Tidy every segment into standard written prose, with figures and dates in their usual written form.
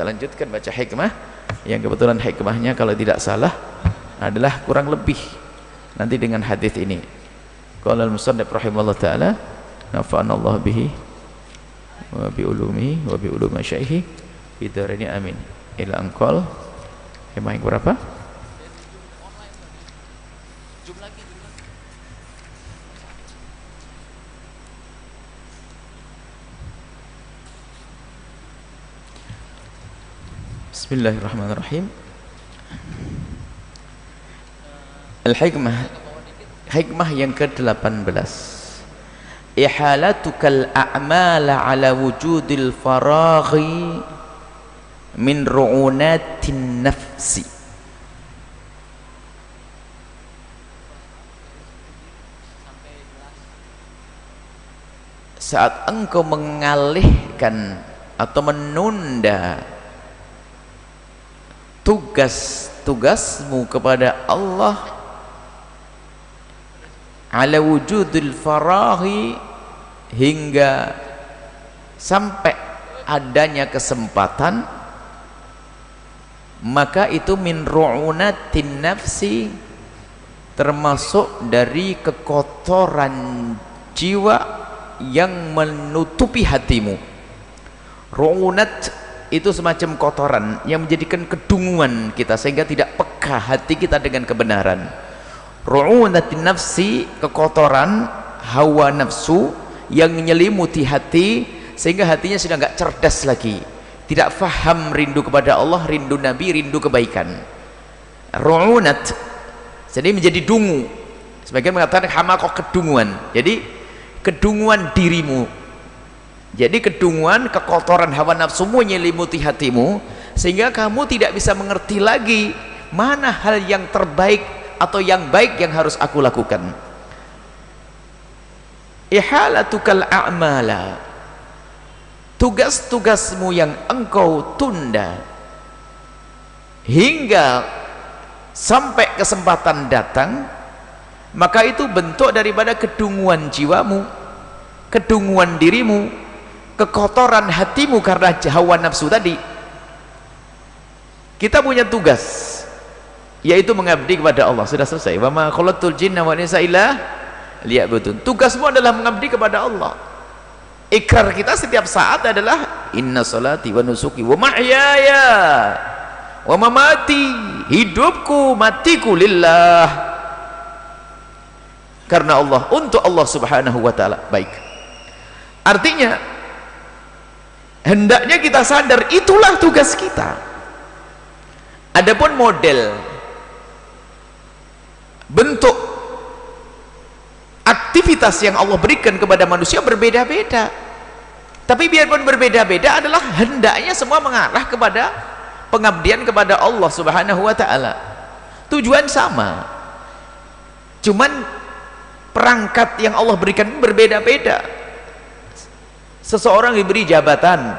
Kita lanjutkan baca hikmah yang kebetulan hikmahnya kalau tidak salah adalah kurang lebih nanti dengan hadis ini. Qala al-musannif rahimahullah taala, nafa'ana Allah bihi wa bi ulumihi wa bi ulumi syaihi bidarini amin. Ila anqal hikmah yang berapa? Bismillahirrahmanirrahim. Al-hikmah, hikmah yang ke-18. Ihalatukal a'mala ala wujudil faraghi min ru'unatin nafsi. Saat engkau mengalihkan atau menunda tugas-tugasmu kepada Allah ala wujudul farahi, hingga sampai adanya kesempatan, maka itu min ru'unatin nafsi, termasuk dari kekotoran jiwa yang menutupi hatimu. Ru'unat itu semacam kotoran yang menjadikan kedunguan kita sehingga tidak peka hati kita dengan kebenaran. Ru'unatin nafsi, kekotoran hawa nafsu yang menyelimuti hati sehingga hatinya sudah enggak cerdas lagi, tidak faham rindu kepada Allah, rindu Nabi, rindu kebaikan. Ru'unat jadi menjadi dungu. Sebagian mengatakan hamakoh, kedunguan. Jadi kedunguan dirimu. Jadi kedunguan, kekotoran hawa nafsumu menyelimuti hatimu sehingga kamu tidak bisa mengerti lagi mana hal yang terbaik atau yang baik yang harus aku lakukan. Ihalatukal a'mala, tugas-tugasmu yang engkau tunda hingga sampai kesempatan datang, maka itu bentuk daripada kedunguan jiwamu, kedunguan dirimu, kekotoran hatimu karena hawa nafsu tadi. Kita punya tugas, yaitu mengabdi kepada Allah. Sudah selesai. Wa ma khalaqtul jinna wal insa illa liya'budun. Tugasmu adalah mengabdi kepada Allah. Ikrar kita setiap saat adalah inna salati wa nusuki wa mahyaya wa mamati, hidupku matiku lillah, karena Allah, untuk Allah subhanahu wa ta'ala. Baik, artinya hendaknya kita sadar itulah tugas kita. Adapun model, bentuk aktivitas yang Allah berikan kepada manusia berbeda-beda, tapi biarpun berbeda-beda adalah hendaknya semua mengarah kepada pengabdian kepada Allah subhanahu wa ta'ala. Tujuan sama, cuman perangkat yang Allah berikan berbeda-beda. Seseorang diberi jabatan,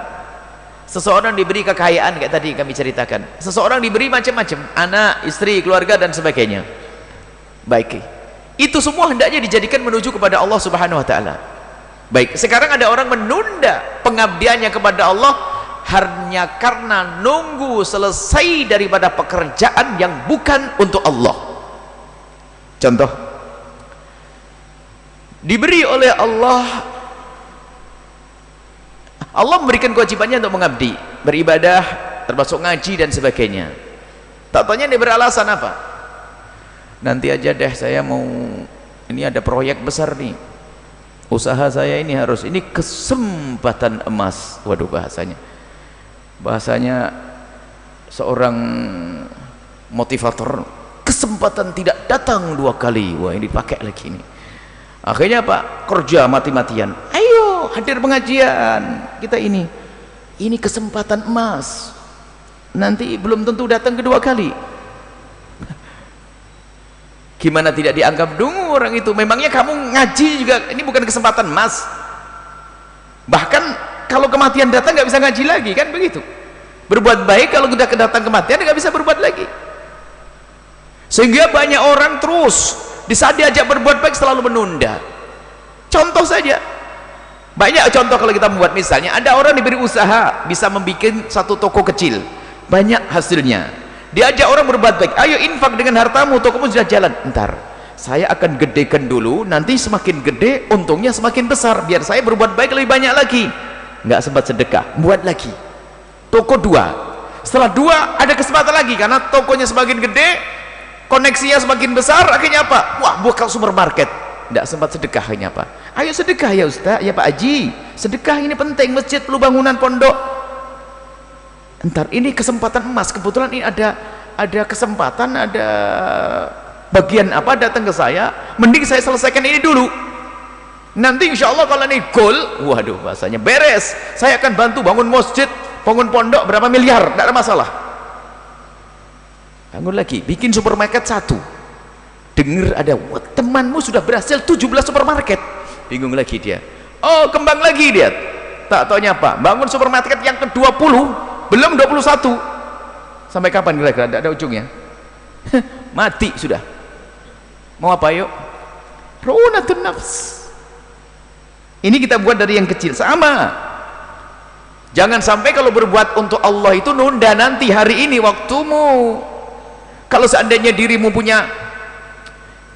seseorang diberi kekayaan, kayak tadi kami ceritakan, seseorang diberi macam-macam, anak, istri, keluarga dan sebagainya. Baik, itu semua hendaknya dijadikan menuju kepada Allah subhanahu wa ta'ala. Baik, sekarang ada orang menunda pengabdiannya kepada Allah hanya karena nunggu selesai daripada pekerjaan yang bukan untuk Allah. Contoh, diberi oleh Allah memberikan kewajibannya untuk mengabdi, beribadah, termasuk ngaji dan sebagainya. Tak tanya dia beralasan apa? Nanti aja deh, saya mau, ini ada proyek besar nih, usaha saya ini harus, ini kesempatan emas. Waduh, bahasanya seorang motivator, kesempatan tidak datang dua kali. Wah, ini dipakai lagi nih. Akhirnya apa? Kerja mati-matian. Ayo hadir pengajian kita ini kesempatan emas, nanti belum tentu datang kedua kali. Gimana tidak dianggap dungu orang itu? Memangnya kamu ngaji juga ini bukan kesempatan emas? Bahkan kalau kematian datang nggak bisa ngaji lagi, kan begitu. Berbuat baik kalau sudah datang kematian nggak bisa berbuat lagi. Sehingga banyak orang terus di saat diajak berbuat baik selalu menunda. Contoh saja, Banyak contoh kalau kita membuat, misalnya ada orang diberi usaha bisa membuat satu toko kecil, banyak hasilnya, diajak orang berbuat baik, ayo infak dengan hartamu, tokomu sudah jalan, ntar saya akan gedekan dulu, nanti semakin gede untungnya semakin besar, biar saya berbuat baik lebih banyak lagi. Nggak sempat sedekah, buat lagi toko 2, setelah 2 ada kesempatan lagi karena tokonya semakin gede, koneksinya semakin besar, akhirnya apa? Wah, buka supermarket. Nggak sempat sedekah, akhirnya apa? Ayo sedekah ya Ustaz, ya Pak Haji, sedekah ini penting, masjid perlu bangunan pondok. Ntar ini kesempatan emas, kebetulan ini ada kesempatan, ada bagian apa datang ke saya, mending saya selesaikan ini dulu, nanti insya Allah kalau ini goal, waduh bahasanya beres, saya akan bantu bangun masjid, bangun pondok berapa miliar, tidak ada masalah. Bangun lagi, bikin supermarket 1, dengar ada, wah, temanmu sudah berhasil 17 supermarket, bingung lagi dia, oh kembang lagi dia, tak taunya apa, bangun supermarket yang ke-20, belum 21, sampai kapan kira-kira, tidak ada ujungnya. Mati sudah. Mau apa yuk? Runatun nafs. Ini kita buat dari yang kecil, sama. Jangan sampai kalau berbuat untuk Allah itu nunda nanti hari ini waktumu. Kalau seandainya dirimu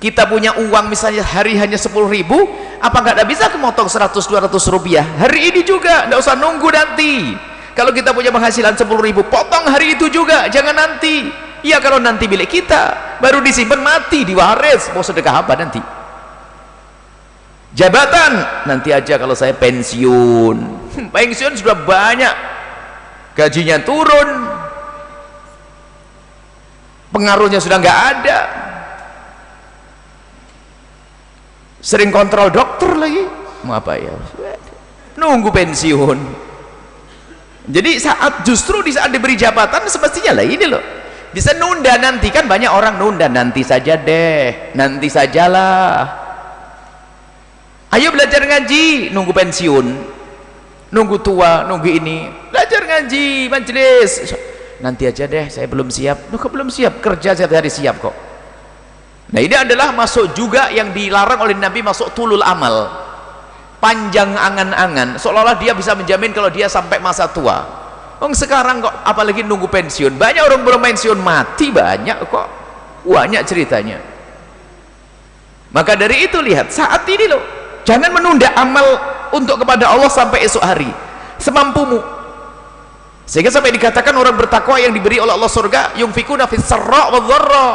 kita punya uang misalnya hari hanya 10.000, apa nggak bisa kemotong 100-200 rupiah hari ini juga, nggak usah nunggu nanti. Kalau kita punya penghasilan 10.000, potong hari itu juga, jangan nanti. Ya kalau nanti milik kita, baru disimpan mati, diwaris, mau sedekah apa nanti? Jabatan, nanti aja kalau saya pensiun. Pensiun sudah banyak, gajinya turun, pengaruhnya sudah nggak ada, sering kontrol dokter lagi, mau apa ya? Nunggu pensiun. Jadi justru di saat diberi jabatan semestinya lah ini loh, bisa nunda nanti, kan banyak orang nunda, nanti saja deh, nanti sajalah. Ayo belajar ngaji, nunggu pensiun, nunggu tua, nunggu ini, belajar ngaji, majelis, nanti aja deh, saya belum siap. Kok belum siap? Kerja setiap hari siap kok. Nah ini adalah masuk juga yang dilarang oleh Nabi, masuk tulul amal, panjang angan-angan, seolah-olah dia bisa menjamin kalau dia sampai masa tua. Sekarang kok apalagi nunggu pensiun, banyak orang belum pensiun mati, banyak kok, banyak ceritanya. Maka dari itu lihat saat ini loh, jangan menunda amal untuk kepada Allah sampai esok hari, semampumu. Sehingga sampai dikatakan orang bertakwa yang diberi oleh Allah surga, yunfikuna fis sarra wa dharra,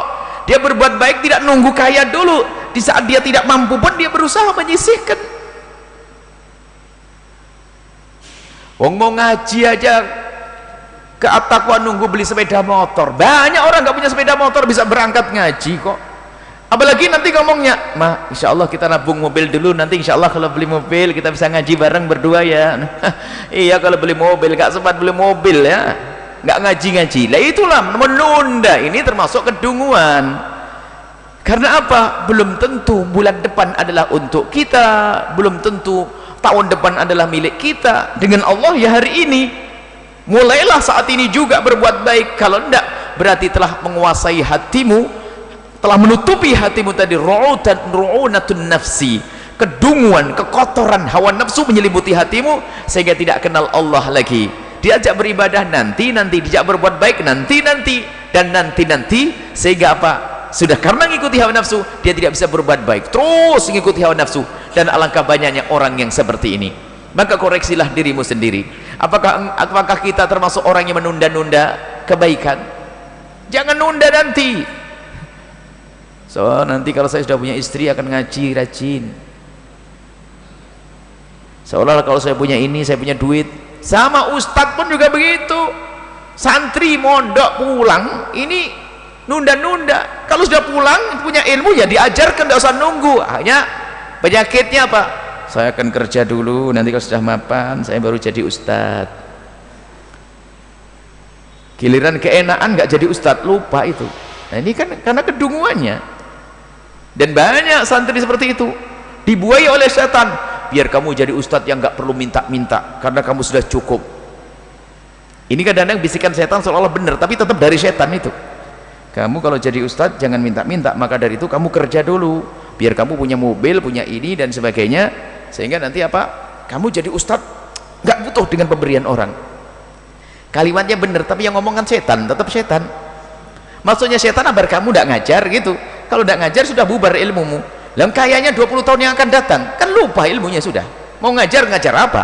dia berbuat baik tidak nunggu kaya dulu, di saat dia tidak mampu pun dia berusaha menyisihkan. Mau ngaji aja ke at-taqwa nunggu beli sepeda motor, banyak orang nggak punya sepeda motor bisa berangkat ngaji kok. Apalagi nanti ngomongnya, insya Allah kita nabung mobil dulu, nanti insya Allah kalau beli mobil kita bisa ngaji bareng berdua ya. Iya kalau beli mobil, nggak sempat beli mobil ya, nggak ngaji-ngaji lah, itulah menunda. Ini termasuk kedunguan. Karena apa? Belum tentu bulan depan adalah untuk kita, belum tentu tahun depan adalah milik kita. Dengan Allah ya hari ini, mulailah saat ini juga berbuat baik. Kalau tidak, berarti telah menguasai hatimu, telah menutupi hatimu tadi, ru'unatun nafsi, kedunguan, kekotoran hawa nafsu menyelimuti hatimu sehingga tidak kenal Allah lagi. Diajak beribadah nanti, diajak berbuat baik nanti, dan nanti, sehingga apa? Sudah karena mengikuti hawa nafsu, dia tidak bisa berbuat baik, terus mengikuti hawa nafsu. Dan alangkah banyaknya orang yang seperti ini. Maka koreksilah dirimu sendiri. Apakah kita termasuk orang yang menunda-nunda kebaikan? Jangan nunda nanti. So nanti kalau saya sudah punya istri akan ngaji rajin. Seolah-olah kalau saya punya ini, saya punya duit. Sama ustadz pun juga begitu. Santri mondok pulang, ini nunda-nunda. Kalau sudah pulang punya ilmu ya diajarkan, tidak usah nunggu. Hanya penyakitnya apa? Saya akan kerja dulu, nanti kalau sudah mapan saya baru jadi ustadz. Giliran keenaan nggak jadi ustadz, lupa itu. Nah ini kan karena kedunguannya. Dan banyak santri seperti itu dibuai oleh setan, biar kamu jadi ustadz yang nggak perlu minta-minta karena kamu sudah cukup. Ini kadang-kadang bisikan setan seolah-olah benar, tapi tetap dari setan itu. Kamu kalau jadi ustadz jangan minta-minta, maka dari itu kamu kerja dulu biar kamu punya mobil, punya ini dan sebagainya, sehingga nanti apa, kamu jadi ustadz nggak butuh dengan pemberian orang. Kalimatnya benar, tapi yang ngomong kan setan, tetap setan. Maksudnya setan agar kamu tidak ngajar gitu. Kalau tidak ngajar sudah bubar ilmumu. Lah kayaknya 20 tahun yang akan datang kan lupa ilmunya sudah. Mau ngajar apa?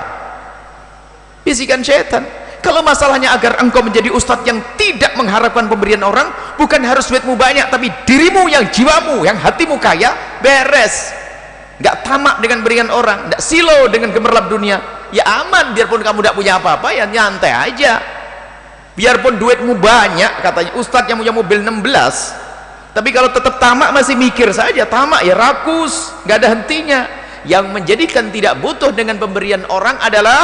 Bisikan setan. Kalau masalahnya agar engkau menjadi ustadz yang tidak mengharapkan pemberian orang, bukan harus duitmu banyak, tapi dirimu, yang jiwamu, yang hatimu kaya, beres. Nggak tamak dengan berikan orang, nggak silo dengan gemerlap dunia, ya aman. Biarpun kamu tidak punya apa-apa, ya nyantai aja. Biarpun duitmu banyak, katanya ustadz yang punya mobil 16, tapi kalau tetap tamak masih mikir saja, tamak ya rakus, nggak ada hentinya. Yang menjadikan tidak butuh dengan pemberian orang adalah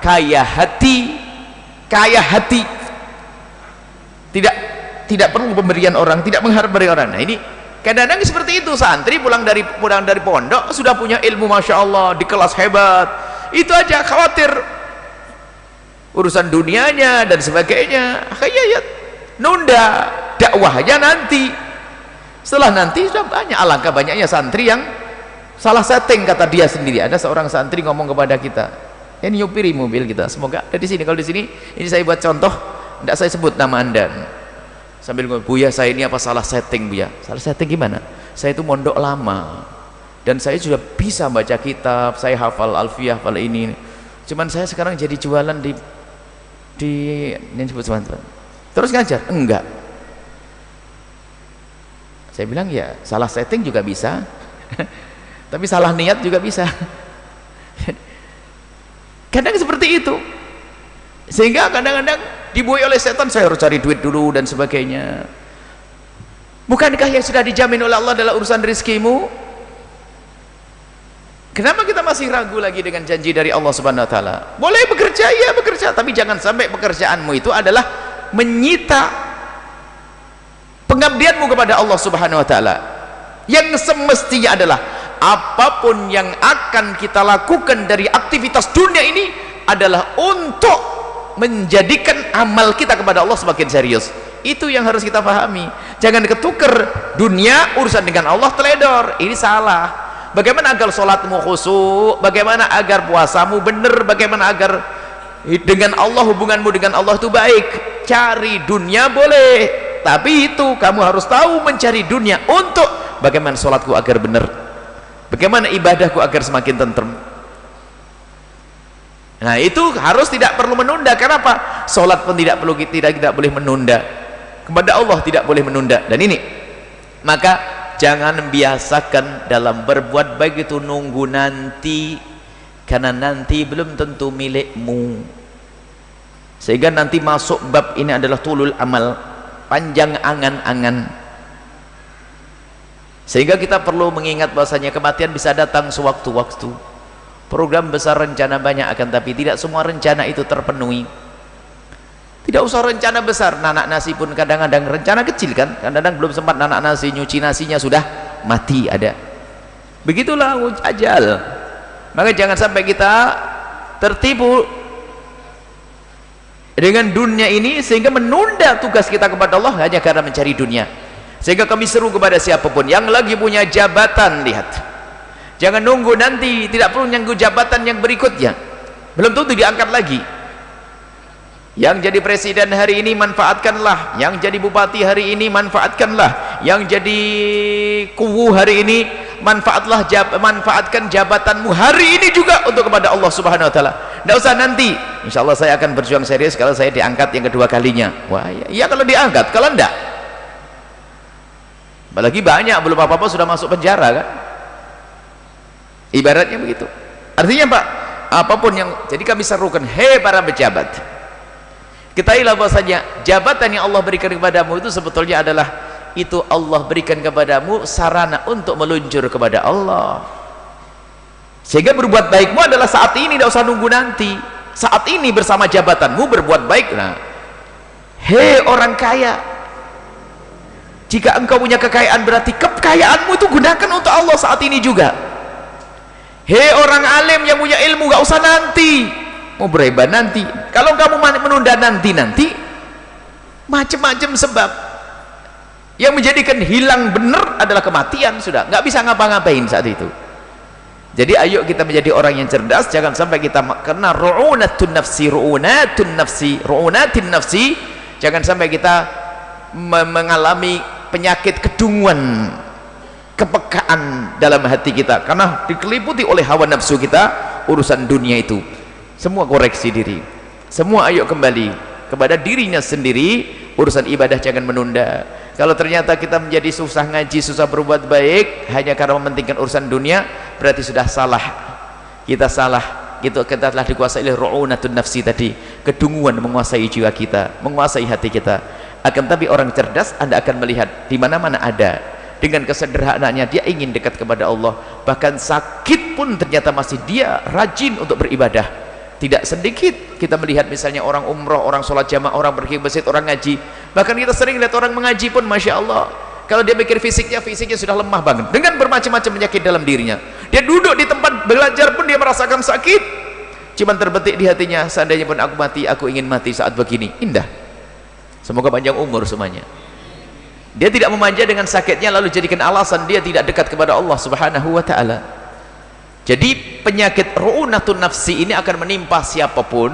kaya hati. Kaya hati, tidak perlu pemberian orang, tidak mengharap dari orang. Nah ini kadang-kadang seperti itu. Santri pulang dari pondok sudah punya ilmu, masya Allah, di kelas hebat, itu aja khawatir urusan dunianya dan sebagainya, kayak nunda dakwahnya nanti. Setelah nanti sudah banyak, alangkah banyaknya santri yang salah setting. Kata dia sendiri, ada seorang santri ngomong kepada kita, ini nyupiri mobil kita, semoga ada di sini. Kalau di sini, ini saya buat contoh, tidak saya sebut nama anda. Sambil ngomong, Buya saya ini apa salah setting Buya? Salah setting gimana? Saya itu mondok lama dan saya sudah bisa baca kitab, saya hafal alfiyah, hafal ini. Cuman saya sekarang jadi jualan di ini sebut teman-teman. Terus ngajar? Enggak. Saya bilang ya salah setting juga bisa, tapi salah niat juga bisa. Kadang seperti itu, sehingga kadang-kadang dibuai oleh setan, saya harus cari duit dulu dan sebagainya. Bukankah yang sudah dijamin oleh Allah adalah urusan rizkimu? Kenapa kita masih ragu lagi dengan janji dari Allah Subhanahu Wa Taala? Boleh bekerja, ya bekerja, tapi jangan sampai pekerjaanmu itu adalah menyita pengabdianmu kepada Allah Subhanahu Wa Taala. Yang semestinya adalah apapun yang akan kita lakukan dari aktivitas dunia ini adalah untuk menjadikan amal kita kepada Allah semakin serius. Itu yang harus kita pahami. Jangan ketukar dunia urusan dengan Allah, teledor. Ini salah. Bagaimana agar sholatmu khusyuk, bagaimana agar puasamu benar, bagaimana agar dengan Allah, hubunganmu dengan Allah itu baik. Cari dunia boleh, tapi itu kamu harus tahu mencari dunia untuk bagaimana sholatku agar benar, bagaimana ibadahku agar semakin tentrem. Nah itu harus tidak perlu menunda. Kenapa? Sholat pun tidak boleh menunda. Kepada Allah tidak boleh menunda. Dan ini, maka jangan biasakan dalam berbuat baik itu nunggu nanti, karena nanti belum tentu milikmu. Sehingga nanti masuk bab ini adalah tulul amal, panjang angan-angan. Sehingga kita perlu mengingat bahwasanya kematian bisa datang sewaktu-waktu. Program besar, rencana banyak, akan tapi tidak semua rencana itu terpenuhi. Tidak usah rencana besar, nanak nasi pun kadang-kadang rencana kecil kan, kadang-kadang belum sempat nanak nasi, nyuci nasinya sudah mati ada. Begitulah ajal. Maka jangan sampai kita tertipu dengan dunia ini sehingga menunda tugas kita kepada Allah hanya karena mencari dunia. Sehingga kami seru kepada siapapun yang lagi punya jabatan, lihat, jangan nunggu nanti, tidak perlu nunggu jabatan yang berikutnya, belum tentu diangkat lagi. Yang jadi presiden hari ini manfaatkanlah, yang jadi bupati hari ini manfaatkanlah, yang jadi kuwu hari ini manfaatkan jabatanmu hari ini juga untuk kepada Allah Subhanahu Wa Taala. Tidak usah nanti, insya Allah saya akan berjuang serius kalau saya diangkat yang kedua kalinya. Wah ya kalau diangkat, kalau enggak, apalagi banyak belum apa-apa sudah masuk penjara kan, ibaratnya begitu. Artinya Pak, apapun yang jadi kami serukan, hei para pejabat, ketahuilah bahwasanya jabatan yang Allah berikan kepadamu itu sebetulnya adalah itu Allah berikan kepadamu sarana untuk meluncur kepada Allah. Sehingga berbuat baikmu adalah saat ini, tidak usah nunggu nanti. Saat ini bersama jabatanmu berbuat baik. Nah, hei orang kaya, jika engkau punya kekayaan berarti kekayaanmu itu gunakan untuk Allah saat ini juga. Hei orang alim yang punya ilmu, gak usah nanti mau berebat nanti. Kalau kamu menunda nanti macam-macam sebab yang menjadikan hilang benar adalah kematian. Sudah nggak bisa ngapa-ngapain saat itu. Jadi ayo kita menjadi orang yang cerdas, jangan sampai kita kena ru'unatin nafsi, jangan sampai kita mengalami penyakit kedunguan, kepekaan dalam hati kita karena dikeliputi oleh hawa nafsu kita. Urusan dunia itu semua koreksi diri, semua ayo kembali kepada dirinya sendiri. Urusan ibadah jangan menunda. Kalau ternyata kita menjadi susah ngaji, susah berbuat baik hanya karena mementingkan urusan dunia, berarti sudah salah. Kita salah. Kita telah dikuasai oleh ru'unatun nafsi tadi, kedunguan menguasai jiwa kita, menguasai hati kita. Akan tapi orang cerdas, Anda akan melihat di mana-mana ada, dengan kesederhanaannya dia ingin dekat kepada Allah. Bahkan sakit pun ternyata masih dia rajin untuk beribadah. Tidak sedikit kita melihat misalnya orang umroh, orang sholat jamaah, orang pergi ke masjid, orang ngaji. Bahkan kita sering lihat orang mengaji pun Masya Allah, kalau dia mikir fisiknya sudah lemah banget dengan bermacam-macam penyakit dalam dirinya. Dia duduk di tempat belajar pun dia merasakan sakit. Cuman terbetik di hatinya, seandainya pun aku mati, aku ingin mati saat begini. Indah, semoga panjang umur semuanya. Dia tidak memanja dengan sakitnya lalu jadikan alasan dia tidak dekat kepada Allah Subhanahu wa ta'ala. Jadi penyakit ru'unatun nafsi ini akan menimpa siapapun,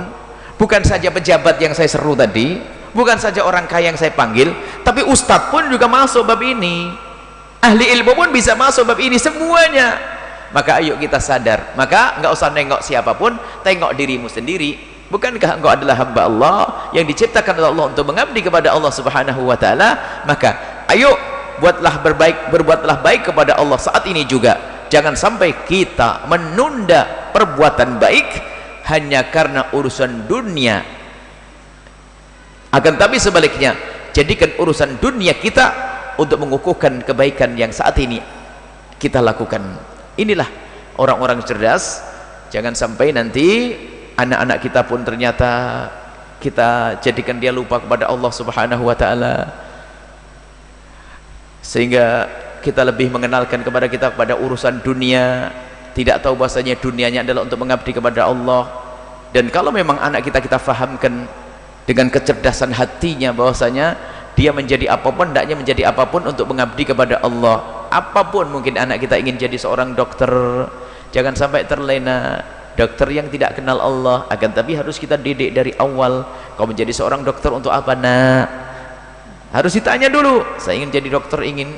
bukan saja pejabat yang saya seru tadi, bukan saja orang kaya yang saya panggil, tapi ustadz pun juga masuk bab ini, ahli ilmu pun bisa masuk bab ini, semuanya. Maka ayo kita sadar, maka nggak usah nengok siapapun, tengok dirimu sendiri. Bukankah engkau adalah hamba Allah yang diciptakan oleh Allah untuk mengabdi kepada Allah Subhanahu wa ta'ala? Maka ayo berbuatlah baik kepada Allah saat ini juga. Jangan sampai kita menunda perbuatan baik hanya karena urusan dunia. Akan tapi sebaliknya, jadikan urusan dunia kita untuk mengukuhkan kebaikan yang saat ini kita lakukan. Inilah orang-orang cerdas. Jangan sampai nanti anak-anak kita pun ternyata kita jadikan dia lupa kepada Allah Subhanahu wa ta'ala, sehingga kita lebih mengenalkan kepada urusan dunia, tidak tahu bahasanya dunianya adalah untuk mengabdi kepada Allah. Dan kalau memang anak kita fahamkan dengan kecerdasan hatinya bahwasanya dia menjadi apapun, hendaknya menjadi apapun untuk mengabdi kepada Allah. Apapun, mungkin anak kita ingin jadi seorang dokter, jangan sampai terlena. Dokter yang tidak kenal Allah, akan tapi harus kita didik dari awal. Kau menjadi seorang dokter untuk apa, nak? Harus ditanya dulu. Saya ingin jadi dokter, ingin.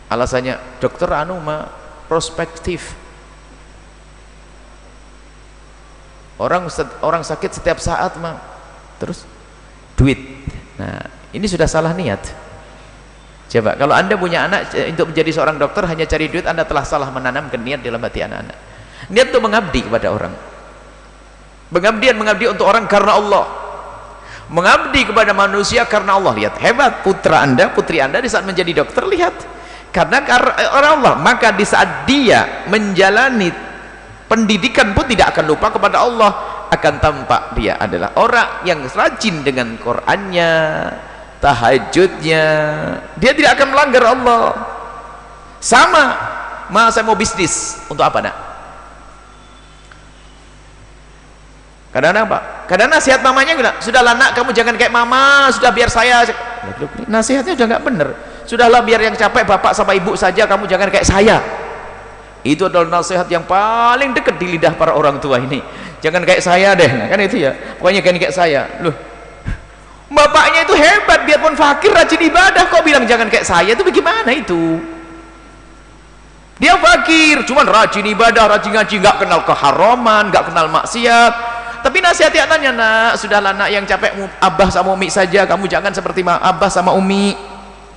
Alasannya dokter prospektif. Orang sakit setiap saat terus duit. Nah, ini sudah salah niat. Coba kalau Anda punya anak untuk menjadi seorang dokter hanya cari duit, Anda telah salah menanamkan niat dalam hati anak-anak. Niat untuk mengabdi kepada orang. Mengabdi untuk orang karena Allah. Mengabdi kepada manusia karena Allah. Lihat hebat putra Anda, putri Anda di saat menjadi dokter, lihat. Karena Allah, maka di saat dia menjalani pendidikan pun tidak akan lupa kepada Allah. Akan tampak dia adalah orang yang rajin dengan Qur'annya, tahajudnya. Dia tidak akan melanggar Allah. Sama, saya mau bisnis, untuk apa nak? Kadang-kadang apa? Kadang nasihat mamanya gila, sudahlah nak, kamu jangan kayak mama, sudah biar saya. Nasihatnya sudah nggak benar. Sudahlah biar yang capek bapak sama ibu saja, kamu jangan kayak saya. Itu adalah nasihat yang paling dekat di lidah para orang tua ini. Jangan kayak saya deh, nah, kan itu ya. Pokoknya kayak saya. Loh, bapaknya itu hebat, biarpun fakir rajin ibadah, kok bilang jangan kayak saya? Itu bagaimana itu? Dia fakir, cuman rajin ibadah, rajin ngaji, nggak kenal keharaman, nggak kenal maksiat. Tapi nasihati anaknya, nak, sudahlah nak, yang capek abah sama umi saja, kamu jangan seperti abah sama umi.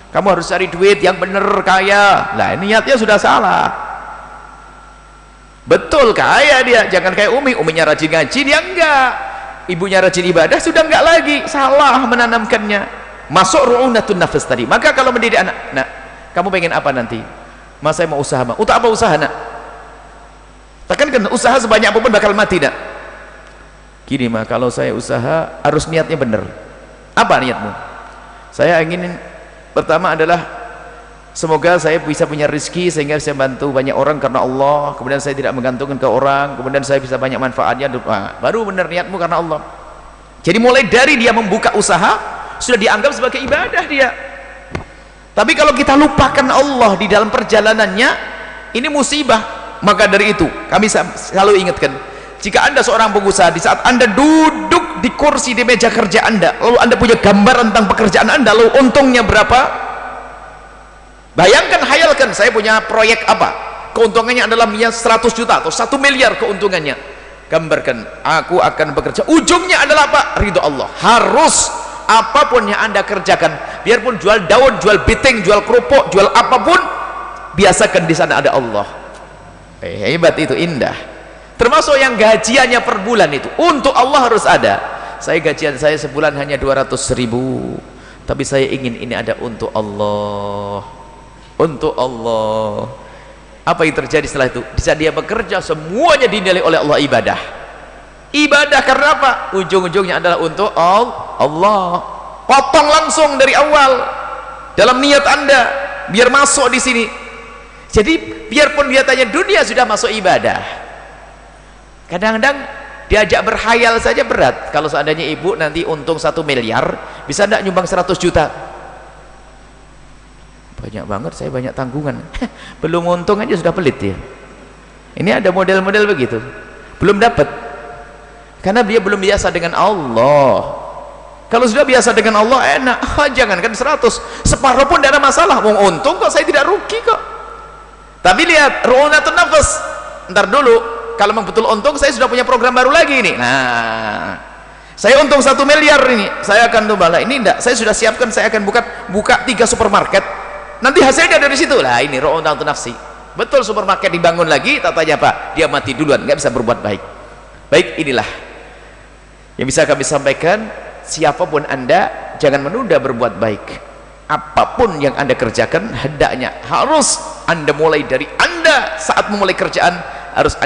Kamu harus cari duit yang bener, kaya. Lah niatnya sudah salah. Betul kaya dia, jangan kayak uminya rajin ngaji, dia enggak. Ibunya rajin ibadah, sudah enggak lagi. Salah menanamkannya. Masuk ru'unatun nafs tadi. Maka kalau mendidik anak, nak, kamu pengen apa nanti? Mas, saya mau usaha, mak. Untuk apa usaha, nak? Tekankan, usaha sebanyak apapun bakal mati, nak. Gini, mak, kalau saya usaha harus niatnya bener. Apa niatmu? Saya ingin, pertama adalah semoga saya bisa punya rezeki sehingga saya bantu banyak orang karena Allah, kemudian saya tidak menggantungkan ke orang, kemudian saya bisa banyak manfaatnya. Baru benar niatmu karena Allah. Jadi mulai dari dia membuka usaha sudah dianggap sebagai ibadah dia. Tapi kalau kita lupakan Allah di dalam perjalanannya, ini musibah. Maka dari itu kami selalu ingatkan, jika anda seorang pengusaha, di saat anda duduk di kursi di meja kerja anda, lalu anda punya gambar tentang pekerjaan anda, lalu untungnya berapa, bayangkan, hayalkan, saya punya proyek apa, keuntungannya adalah 100 juta atau 1 miliar keuntungannya, gambarkan, aku akan bekerja, ujungnya adalah apa? Ridho Allah. Harus apapun yang anda kerjakan, biarpun jual daun, jual biting, jual kerupuk, jual apapun, biasakan di sana ada Allah. Hebat itu, indah. Termasuk yang gajiannya per bulan itu untuk Allah harus ada. Saya gajian saya sebulan hanya 200.000, tapi saya ingin ini ada untuk Allah, untuk Allah. Apa yang terjadi setelah itu? Di saat dia bekerja, semuanya dinilai oleh Allah ibadah. Ibadah karena apa? Ujung-ujungnya adalah untuk Allah. Potong langsung dari awal dalam niat anda biar masuk di sini. Jadi biarpun dia tanya dunia sudah masuk ibadah. Kadang-kadang diajak berhayal saja berat. Kalau seandainya ibu nanti untung 1 miliar, bisa enggak nyumbang 100 juta? Banyak banget, saya banyak tanggungan. Belum untung aja sudah pelit ya. Ini ada model-model begitu, belum dapat, karena dia belum biasa dengan Allah. Kalau sudah biasa dengan Allah enak. Jangankan 100, separuh pun tidak ada masalah. Mau untung kok, saya tidak rugi kok. Tapi lihat, ru'unatun nafas, ntar dulu, kalau memang betul untung, saya sudah punya program baru lagi ini. Nah, saya untung 1 miliar ini, saya akan tumbala ini enggak, saya sudah siapkan, saya akan buka 3 supermarket, nanti hasilnya dari situ lah. Ini ru'unatun nafsi. Betul, supermarket dibangun lagi, tak tanya apa, dia mati duluan, nggak bisa berbuat baik. Baik, inilah yang bisa kami sampaikan. Siapapun anda, jangan menunda berbuat baik. Apapun yang anda kerjakan, hendaknya harus anda mulai dari anda saat memulai kerjaan, harus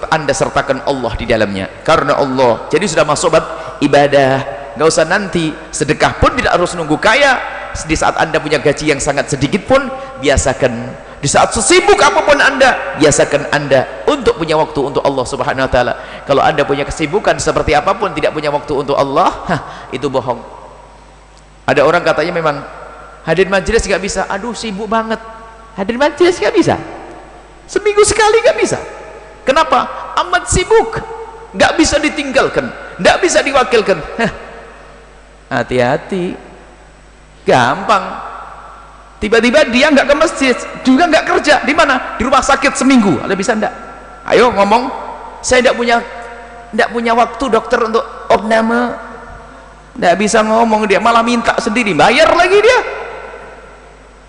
anda sertakan Allah di dalamnya, karena Allah. Jadi sudah masuk bab ibadah. Nggak usah nanti sedekah pun tidak harus nunggu kaya. Di saat anda punya gaji yang sangat sedikit pun, biasakan. Di saat sesibuk apapun anda, biasakan anda untuk punya waktu untuk Allah subhanahu wa ta'ala. Kalau anda punya kesibukan seperti apapun, tidak punya waktu untuk Allah, itu bohong. Ada orang katanya memang hadir majelis nggak bisa, aduh sibuk banget. Hadir majelis nggak bisa, seminggu sekali nggak bisa. Kenapa? Amat sibuk, nggak bisa ditinggalkan, nggak bisa diwakilkan. Hati-hati, gampang. Tiba-tiba dia nggak ke masjid, juga nggak kerja, di mana? Di rumah sakit seminggu. Ada bisa ndak? Ayo ngomong. Saya nggak punya waktu dokter untuk opname. Nggak bisa ngomong dia, malah minta sendiri, bayar lagi dia.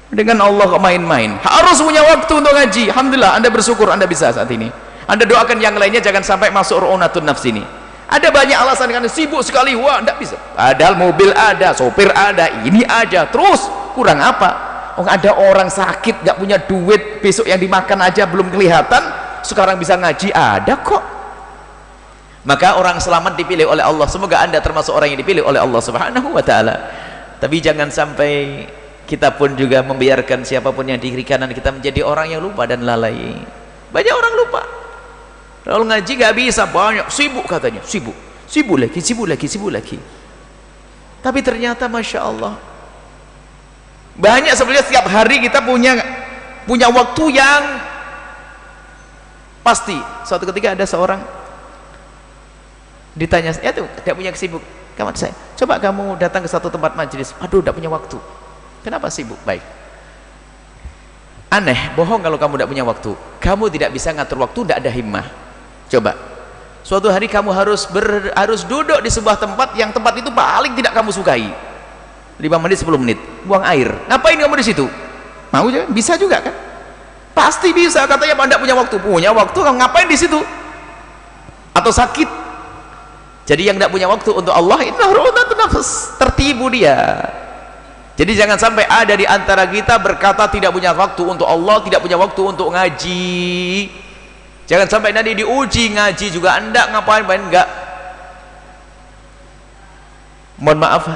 Dengan Allah kok main-main. Harus punya waktu untuk ngaji. Alhamdulillah, anda bersyukur anda bisa saat ini. Anda doakan yang lainnya jangan sampai masuk ru'unatun nafsi ini. Ada banyak alasan karena sibuk sekali, wah enggak bisa. Padahal mobil ada, sopir ada, ini aja, terus kurang apa? Oh, ada orang sakit nggak punya duit, besok yang dimakan aja belum kelihatan, sekarang bisa ngaji, ada kok. Maka orang selamat dipilih oleh Allah. Semoga anda termasuk orang yang dipilih oleh Allah subhanahu wa ta'ala. Tapi jangan sampai kita pun juga membiarkan siapapun yang di kiri kanan kita menjadi orang yang lupa dan lalai. Banyak orang lupa. Kalau ngaji nggak bisa, banyak sibuk katanya, sibuk lagi. Tapi ternyata masya Allah, banyak sebenarnya. Setiap hari kita punya waktu yang pasti. Suatu ketika ada seorang ditanya, ya tuh tidak punya kesibuk. Kamu saya, coba kamu datang ke satu tempat majelis, aduh tidak punya waktu. Kenapa sibuk? Baik, aneh, bohong kalau kamu tidak punya waktu. Kamu tidak bisa ngatur waktu, tidak ada himmah. Coba suatu hari kamu harus duduk di sebuah tempat yang tempat itu paling tidak kamu sukai, 5 menit 10 menit buang air. Ngapain kamu di situ? Mau juga? Bisa juga kan? Pasti bisa. Katanya anda punya waktu, kamu ngapain di situ? Atau sakit? Jadi yang tidak punya waktu untuk Allah, inna ru'unatun nafs, tertibu dia. Jadi jangan sampai ada di antara kita berkata tidak punya waktu untuk Allah, tidak punya waktu untuk ngaji. Jangan sampai nanti diuji ngaji juga anda, ngapain enggak. Mohon maaf,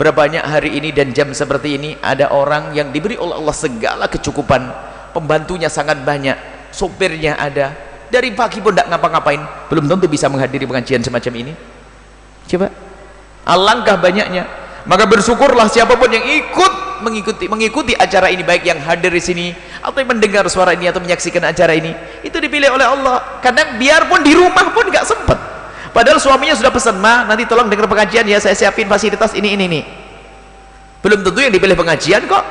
berapa banyak hari ini dan jam seperti ini ada orang yang diberi oleh Allah segala kecukupan, pembantunya sangat banyak, sopirnya ada, dari pagi pun tidak ngapa-ngapain, belum tentu bisa menghadiri pengajian semacam ini. Coba, alangkah banyaknya. Maka bersyukurlah siapapun yang mengikuti acara ini, baik yang hadir di sini atau yang mendengar suara ini atau menyaksikan acara ini, itu dipilih oleh Allah. Kadang biarpun di rumah pun nggak sempat, padahal suaminya sudah pesan, "Ma, nanti tolong dengar pengajian ya, saya siapin fasilitas ini." Belum tentu yang dipilih pengajian kok.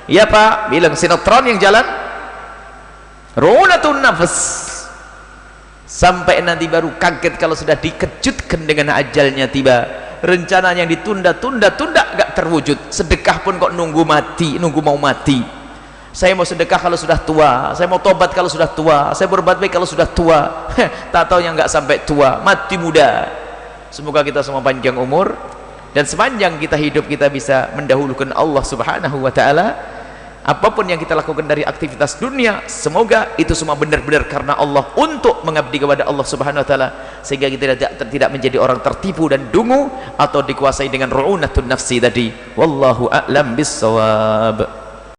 Iya Pak, bilang sinetron yang jalan, runatun nafas, sampai nanti baru kaget kalau sudah dikejutkan dengan ajalnya tiba. Rencana yang ditunda-tunda gak terwujud. Sedekah pun kok nunggu mati, nunggu mau mati. Saya mau sedekah kalau sudah tua, saya mau tobat kalau sudah tua, saya berbuat baik kalau sudah tua. Tak tahu yang gak sampai tua, mati muda. Semoga kita semua panjang umur, dan sepanjang kita hidup kita bisa mendahulukan Allah subhanahu wa ta'ala. Apapun yang kita lakukan dari aktivitas dunia, semoga itu semua benar-benar karena Allah, untuk mengabdi kepada Allah subhanahu wa ta'ala, sehingga kita tidak menjadi orang tertipu dan dungu atau dikuasai dengan ru'unatun nafsi tadi. Wallahu a'lam bissawab.